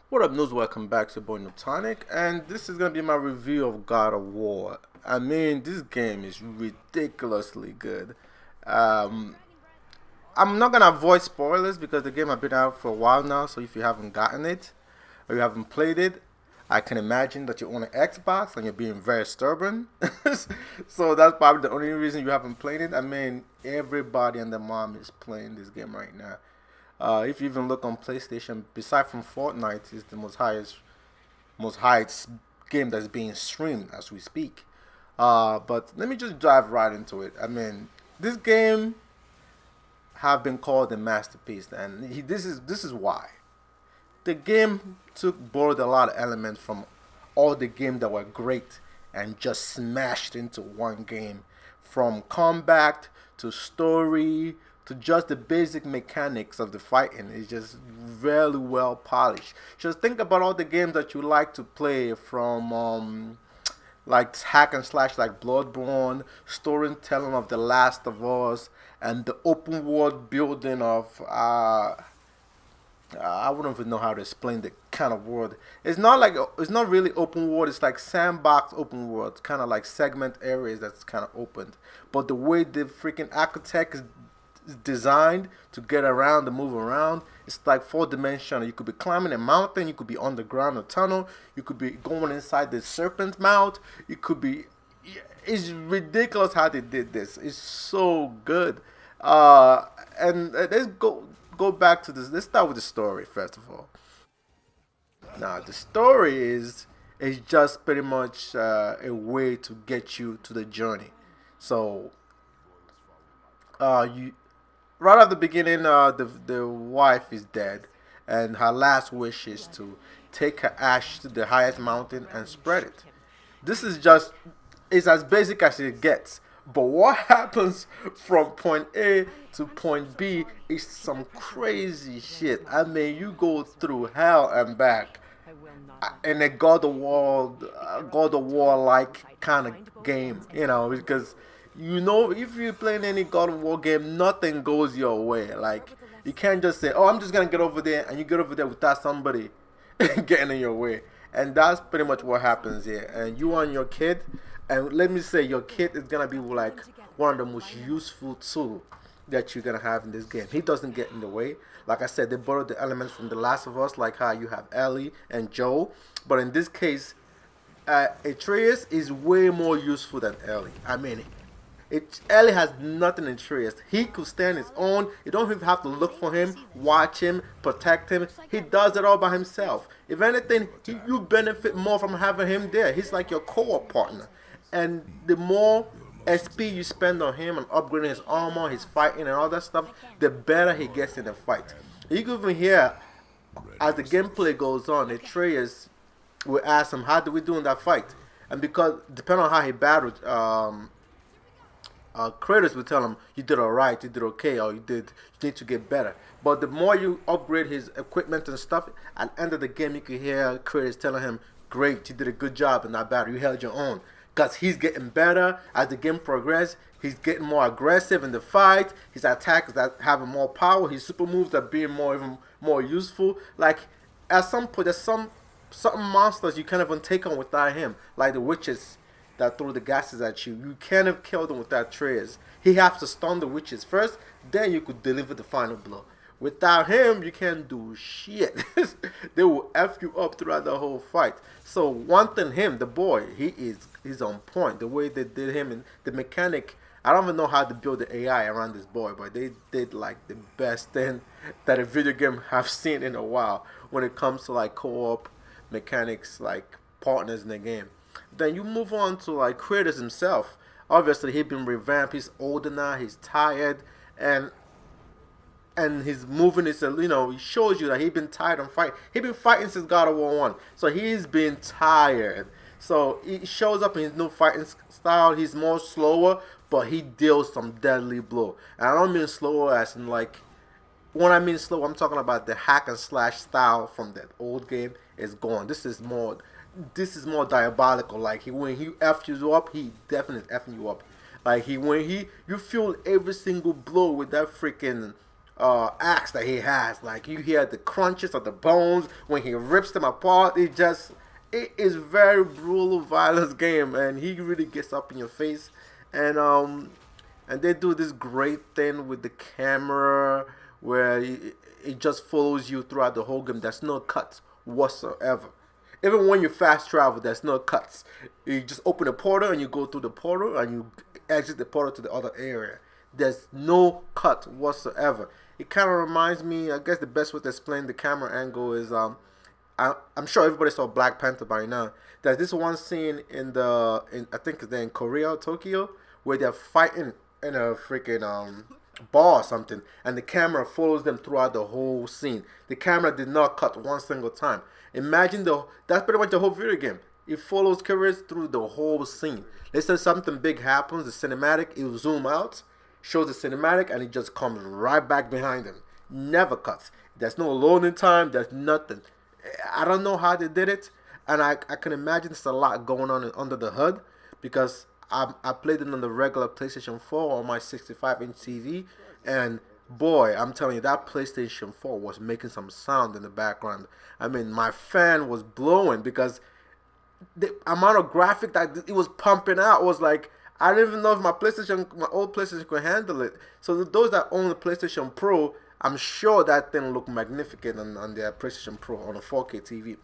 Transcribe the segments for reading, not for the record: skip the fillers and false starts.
What up, news? Welcome back to Boy Noob, and this is gonna be my review of God of War. I mean, this game is ridiculously good. Um, I'm not gonna avoid spoilers because the game has been out for a while now. So if you haven't gotten it or you haven't played it, I can imagine that you own an Xbox and you're being very stubborn. So that's probably the only reason you haven't played it. I mean, everybody and their mom is playing this game right now. If you even look on PlayStation, beside from Fortnite, is the most highest game that's being streamed as we speak. But let me just dive right into it. I mean, this game have been called a masterpiece, and this is why. The game took borrowed a lot of elements from all the games that were great and just smashed into one game, from combat to story to just the basic mechanics of the fighting. It's just really well polished. Just think about all the games that you like to play, from like hack and slash like Bloodborne, storytelling of The Last of Us, and the open world building of I wouldn't even know how to explain the kind of world. It's not really open world. It's like sandbox open world, kind of like segment areas that's kind of opened. But the way the freaking architect is designed to get around and move around, it's like four dimensional. You could be climbing a mountain, you could be underground a tunnel, you could be going inside the serpent mouth. You could be. It's ridiculous how they did this. It's so good. And let's go back to this. Let's start with the story first of all. Now the story is just pretty much a way to get you to the journey. So you right at the beginning, the wife is dead, and her last wish is to take her ash to the highest mountain and spread it. This is just it's as basic as it gets. But what happens from point A to point B is some crazy shit. I mean, you go through hell and back in a God of War like kind of game, because if you're playing any God of War game, nothing goes your way. Like, you can't just say, "Oh, I'm just gonna get over there," and you get over there without somebody getting in your way. And that's pretty much what happens here. And you and your kid, and let me say, your kid is gonna be like one of the most useful tools that you're gonna have in this game. He doesn't get in the way. Like I said, they borrowed the elements from The Last of Us, like how you have Ellie and Joel. But in this case, Atreus is way more useful than Ellie. I mean, Ellie has nothing in Atreus. He could stand his own. You don't even have to look for him, watch him, protect him. He does it all by himself. If anything, you benefit more from having him there. He's like your co-op partner. And the more SP you spend on him and upgrading his armor, his fighting, and all that stuff, the better he gets in the fight. You can even hear as the gameplay goes on, Atreus will ask him, "How did we do in that fight?" And because depending on how he battled, creators will tell him, "You did alright, you did okay, or you need to get better." But the more you upgrade his equipment and stuff, at the end of the game, you can hear creators telling him, "Great, you did a good job in that battle. You held your own." Because he's getting better as the game progresses. He's getting more aggressive in the fight. His attacks that having more power. His super moves are being even more useful. Like, at some point, there's certain monsters you can't even take on without him, like the witches that throw the gases at you. You can't have killed them without Treyas. He has to stun the witches first, then you could deliver the final blow. Without him, you can't do shit. They will F you up throughout the whole fight. So one thing, him, the boy, he's on point. The way they did him and the mechanic, I don't even know how to build the AI around this boy, but they did like the best thing that a video game have seen in a while when it comes to like co-op mechanics, like partners in the game. Then you move on to like Kratos himself. Obviously, he's been revamped. He's older now. He's tired, and his moving is he shows you that he's been tired and fight. He's been fighting since God of War 1, so he's been tired. So he shows up in his new fighting style. He's more slower, but he deals some deadly blow. And I don't mean slower as in like, when I mean slow, I'm talking about the hack and slash style from that old game is gone. This is more diabolical. Like, when he f you up, he definitely effing you up. Like, when he you feel every single blow with that freaking axe that he has. Like you hear the crunches of the bones when he rips them apart. It is very brutal, violent game, and he really gets up in your face. And they do this great thing with the camera where it just follows you throughout the whole game. There's no cuts whatsoever. Even when you fast travel, there's no cuts. You just open a portal and you go through the portal and you exit the portal to the other area. There's no cut whatsoever. It kind of reminds me, I guess the best way to explain the camera angle is I'm sure everybody saw Black Panther by now. There's this one scene in I think they're in Korea or Tokyo where they're fighting in a freaking bar or something, and the camera follows them throughout the whole scene. The camera did not cut one single time. Imagine that's pretty much the whole video game. It follows characters through the whole scene. Let's say something big happens, the cinematic, it will zoom out, shows the cinematic, and it just comes right back behind them. Never cuts. There's no loading time. There's nothing. I don't know how they did it, and I can imagine there's a lot going on under the hood because I played it on the regular PlayStation 4 on my 65-inch TV, and boy, I'm telling you, that PlayStation 4 was making some sound in the background. I mean, my fan was blowing because the amount of graphic that it was pumping out was like, I didn't even know if my old PlayStation could handle it. So those that own the PlayStation Pro, I'm sure that thing looked magnificent on their PlayStation Pro on a 4K TV.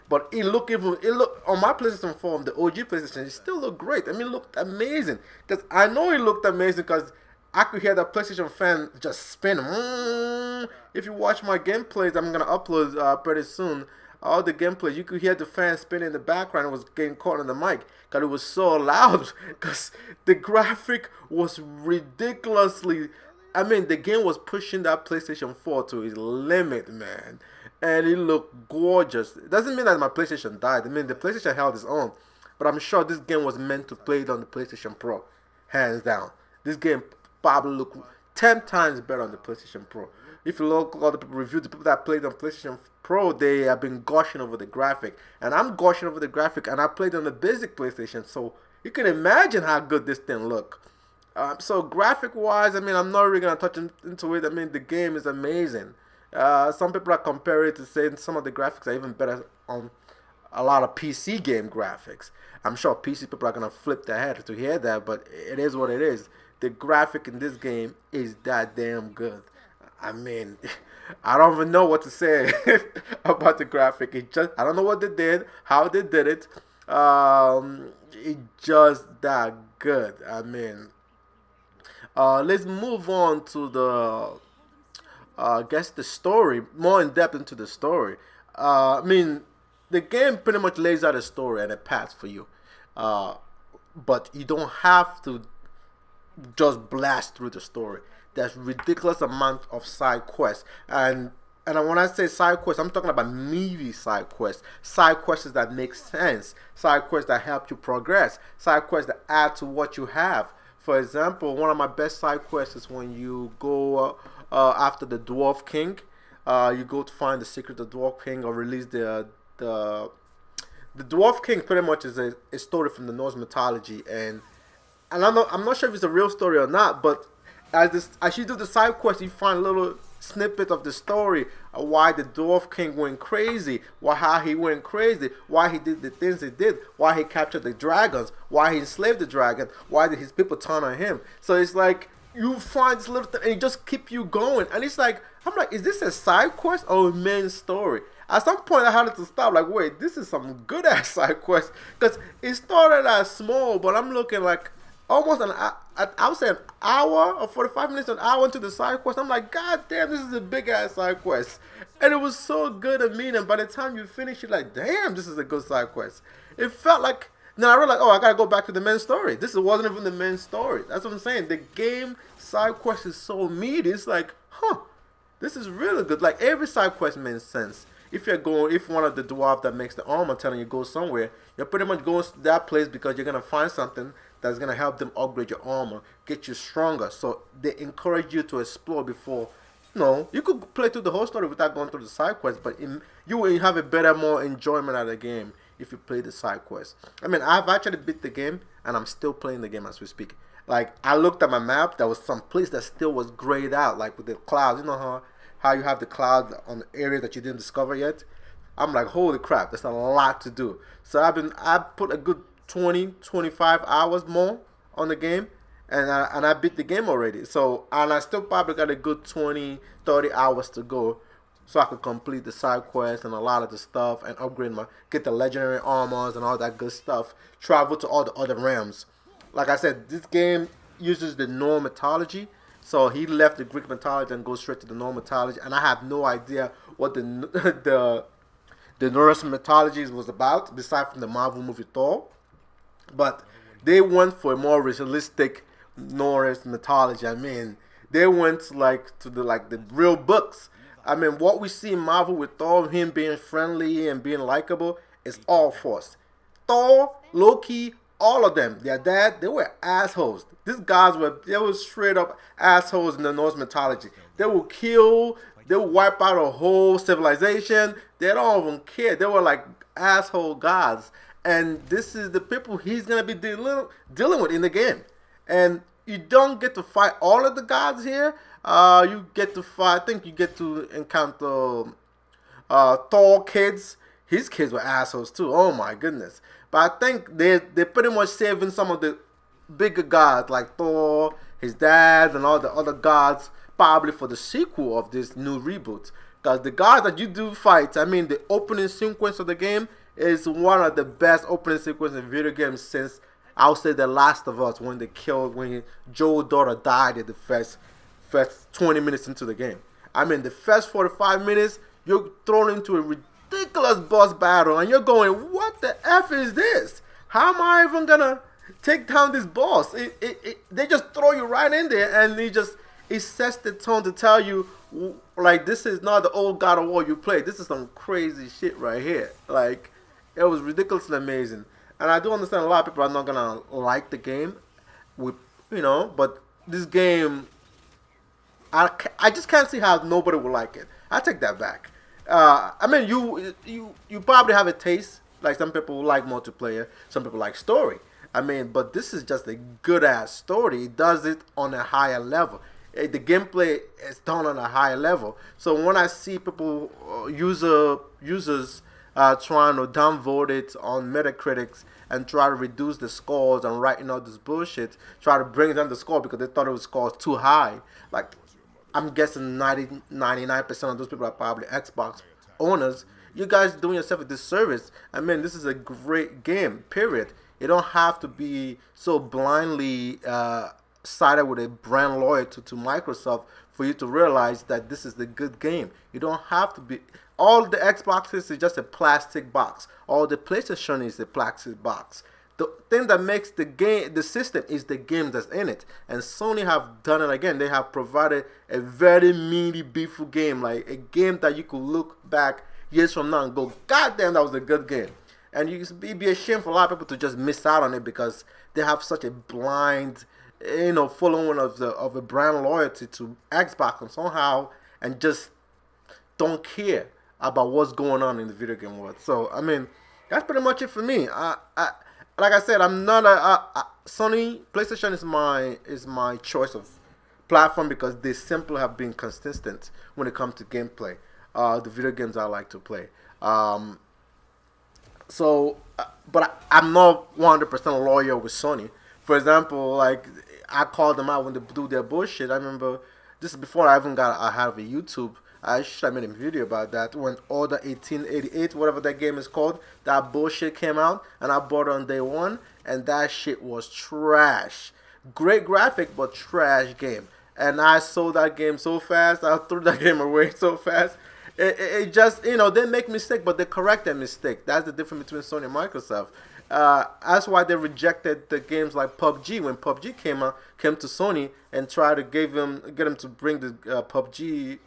But it looked on my PlayStation 4, the OG PlayStation, it still looked great. I mean, it looked amazing. Because I know it looked amazing because I could hear the PlayStation fan just spin. If you watch my gameplays, I'm going to upload pretty soon. All the gameplays, you could hear the fan spinning in the background. It was getting caught on the mic because it was so loud. Because the graphic was ridiculously... I mean, the game was pushing that PlayStation 4 to its limit, man. And it looked gorgeous. It doesn't mean that my PlayStation died. I mean, the PlayStation held its own. But I'm sure this game was meant to play it on the PlayStation Pro. Hands down. This game probably looked 10 times better on the PlayStation Pro. If you look at all the reviews, the people that played on PlayStation Pro, they have been gushing over the graphic. And I'm gushing over the graphic, and I played on the basic PlayStation. So you can imagine how good this thing looked. So graphic-wise, I mean, I'm not really going to touch into it. I mean, the game is amazing. Some people are comparing it to saying some of the graphics are even better on a lot of PC game graphics. I'm sure PC people are going to flip their head to hear that, but it is what it is. The graphic in this game is that damn good. I mean, I don't even know what to say about the graphic. I don't know what they did, how they did it. It's just that good. I mean, let's move on to I guess the story, more in depth into the story. I mean, the game pretty much lays out a story and a path for you. But you don't have to just blast through the story. There's ridiculous amount of side quests. And when I say side quests, I'm talking about meaty side quests. Side quests that make sense. Side quests that help you progress. Side quests that add to what you have. For example, one of my best side quests is when you go after the Dwarf King. You go to find the secret of the Dwarf King or release the Dwarf King. Pretty much is a story from the Norse mythology, and I'm not sure if it's a real story or not. But as you do the side quest, you find little snippet of the story of why the Dwarf King went crazy, how he went crazy, why he did the things he did, why he captured the dragons, why he enslaved the dragon, why did his people turn on him. So it's like you find this little thing and it just keep you going. And it's like, I'm like, is this a side quest or a main story? At some point I had to stop, like, wait, this is some good ass side quest, because it started as small, but I'm looking like almost I would say an hour or 45 minutes, an hour into the side quest. I'm like, god damn, this is a big ass side quest. And it was so good and mean, and by the time you finish, you're like, damn, this is a good side quest. It felt like, now I realized, oh, I gotta go back to the main story. This wasn't even the main story. That's what I'm saying. The game side quest is so meaty. It's like, huh, this is really good. Like, every side quest makes sense. If one of the dwarf that makes the armor telling you go somewhere, you're pretty much going to that place because you're gonna find something that's gonna help them upgrade your armor, get you stronger. So they encourage you to explore before. You could play through the whole story without going through the side quest, but you will have a better, more enjoyment out of the game if you play the side quest. I mean, I've actually beat the game, and I'm still playing the game as we speak. Like I looked at my map, there was some place that still was grayed out, like with the clouds. You know how you have the clouds on the area that you didn't discover yet. I'm like, holy crap, that's a lot to do. So I put a good 20, 25 hours more on the game, and I beat the game already. So and I still probably got a good 20, 30 hours to go, so I could complete the side quests and a lot of the stuff and upgrade get the legendary armors and all that good stuff. Travel to all the other realms. Like I said, this game uses the Norse mythology. So he left the Greek mythology and goes straight to the Norse mythology, and I have no idea what the the Norse mythology was about, besides from the Marvel movie Thor. But they went for a more realistic Norse mythology. I mean, they went like to the real books. I mean, what we see in Marvel with Thor, him being friendly and being likable, is all false. Thor, Loki, all of them, their dad, they were assholes. These guys were straight up assholes in the Norse mythology. They will kill, they will wipe out a whole civilization. They don't even care. They were like asshole gods. And this is the people he's gonna be dealing with in the game. And you don't get to fight all of the gods here. You get to fight. I think you get to encounter Thor kids. His kids were assholes too. Oh my goodness! But I think they're pretty much saving some of the bigger gods like Thor, his dad, and all the other gods probably for the sequel of this new reboot. Because the gods that you do fight, I mean, the opening sequence of the game is one of the best opening sequences in video games since I would say The Last of Us, when Joel's daughter died at the first 20 minutes into the game. I mean, the first 45 minutes, you're thrown into a ridiculous boss battle, and you're going, what the F is this? How am I even gonna take down this boss? They just throw you right in there, and it sets the tone to tell you, like, this is not the old God of War you played. This is some crazy shit right here. Like, it was ridiculously amazing. And I do understand a lot of people are not gonna like the game, but this game, I just can't see how nobody would like it. I take that back. I mean, you probably have a taste. Like, some people like multiplayer, some people like story. I mean, but this is just a good ass story. It does it on a higher level. The gameplay is done on a higher level. So when I see people, users trying to downvote it on Metacritics and try to reduce the scores and writing out this bullshit, try to bring down the score because they thought it was scored too high. Like, I'm guessing 99% of those people are probably Xbox owners. You guys doing yourself a disservice. I mean, this is a great game, period. You don't have to be so blindly sided with a brand loyalty to Microsoft for you to realize that this is the good game. You don't have to be. All the Xboxes is just a plastic box. All the PlayStation is a plastic box. The thing that makes the system is the games that's in it. And Sony have done it again. They have provided a very meaty, beautiful game, like a game that you could look back years from now and go, God damn, that was a good game. And it'd be a shame for a lot of people to just miss out on it because they have such a blind, following of a brand loyalty to Xbox and somehow, and just don't care about what's going on in the video game world. So I mean, that's pretty much it for me. Like I said, I'm not Sony. PlayStation is my choice of platform because they simply have been consistent when it comes to gameplay. The video games I like to play. But I'm not 100% loyal with Sony. For example, like, I called them out when they do their bullshit. I remember this is before I even got ahead of a YouTube. I should have made a video about that when Order 1888, whatever that game is called, that bullshit came out, and I bought it on day one, and that shit was trash. Great graphic, but trash game. And I sold that game so fast. I threw that game away so fast. It just, they make mistakes, but they correct their mistake. That's the difference between Sony and Microsoft. That's why they rejected the games like PUBG when PUBG came to Sony and tried to get them to bring the PUBG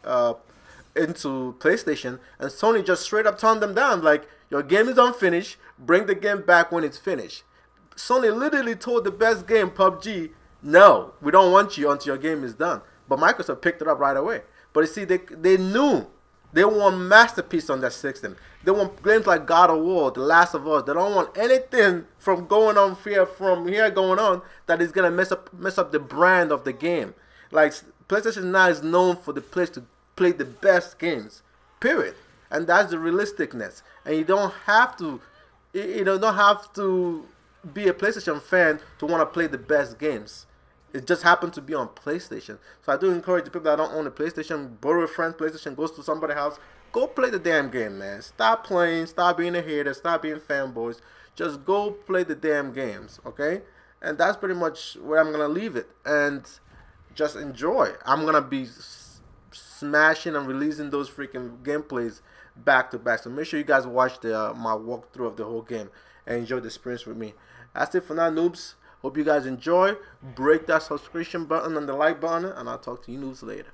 into PlayStation, and Sony just straight up turned them down. Like, your game is unfinished. Bring the game back when it's finished. Sony literally told the best game, PUBG, no, we don't want you until your game is done. But Microsoft picked it up right away. But you see, they knew They want masterpiece on their system. They want games like God of War, The Last of Us. They don't want anything from going on here going on that is gonna mess up the brand of the game. Like PlayStation now is known for the place to play the best games. Period. And that's the realisticness. And you don't have to don't have to be a PlayStation fan to want to play the best games. It just happened to be on PlayStation. So I do encourage the people that don't own a PlayStation, borrow a friend's PlayStation, goes to somebody's house, go play the damn game, man. Stop playing, stop being a hater, stop being fanboys. Just go play the damn games, okay? And that's pretty much where I'm gonna leave it. And just enjoy. I'm gonna be smashing and releasing those freaking gameplays back to back. So make sure you guys watch my walkthrough of the whole game and enjoy the experience with me. That's it for now, noobs. Hope you guys enjoy. Break that subscription button and the like button, and I'll talk to you noobs later.